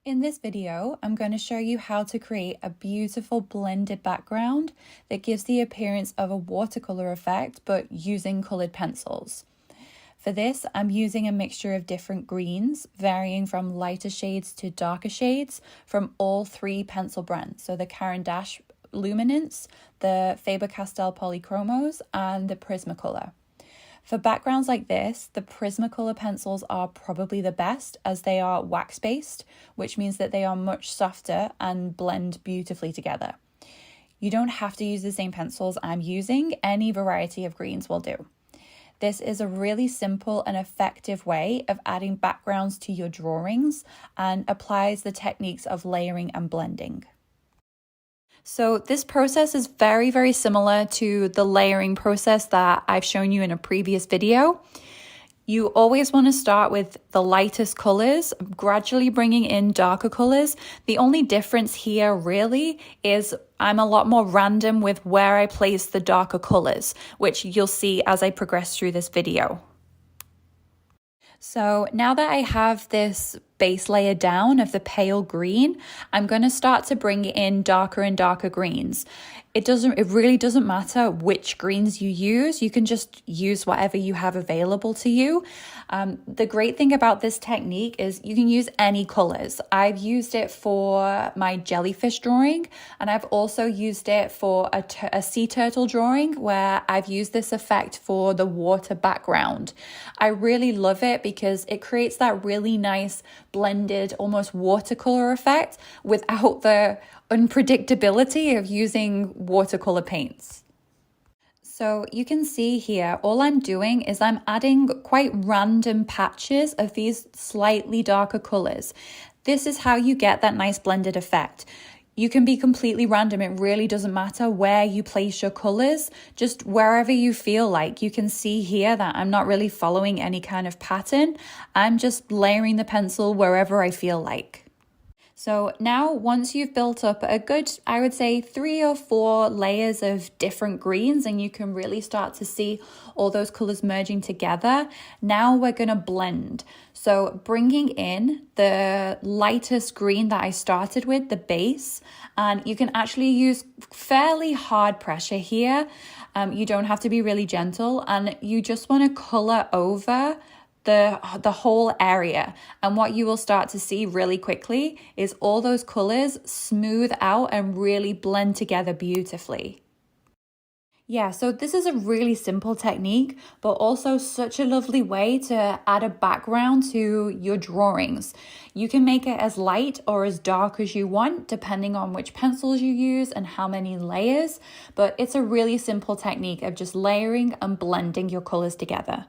In this video, I'm going to show you how to create a beautiful blended background that gives the appearance of a watercolor effect, but using colored pencils. For this, I'm using a mixture of different greens, varying from lighter shades to darker shades from all three pencil brands. So the Caran d'Ache Luminance, the Faber-Castell Polychromos, and the Prismacolor. For backgrounds like this, the Prismacolor pencils are probably the best as they are wax-based, which means that they are much softer and blend beautifully together. You don't have to use the same pencils I'm using, any variety of greens will do. This is a really simple and effective way of adding backgrounds to your drawings and applies the techniques of layering and blending. So this process is very similar to the layering process that I've shown you in a previous video. You always want to start with the lightest colors, gradually bringing in darker colors. The only difference here really is I'm a lot more random with where I place the darker colors, which you'll see as I progress through this video. So now that I have this base layer down of the pale green, I'm going to start to bring in darker and darker greens. It really doesn't matter which greens you use. You can just use whatever you have available to you. The great thing about this technique is you can use any colors. I've used it for my jellyfish drawing, and I've also used it for a sea turtle drawing where I've used this effect for the water background. I really love it because it creates that really nice blended, almost watercolor effect without the unpredictability of using watercolor paints. So you can see here, all I'm doing is I'm adding quite random patches of these slightly darker colors. This is how you get that nice blended effect. You can be completely random. It really doesn't matter where you place your colors, just wherever you feel like. You can see here that I'm not really following any kind of pattern. I'm just layering the pencil wherever I feel like. So now once you've built up a good, I would say 3 or 4 layers of different greens and you can really start to see all those colors merging together, now we're going to blend. So bringing in the lightest green that I started with, the base, and you can actually use fairly hard pressure here. You don't have to be really gentle, and you just want to color over the whole area. And what you will start to see really quickly is all those colors smooth out and really blend together beautifully. Yeah, so this is a really simple technique, but also such a lovely way to add a background to your drawings. You can make it as light or as dark as you want, depending on which pencils you use and how many layers, but it's a really simple technique of just layering and blending your colors together.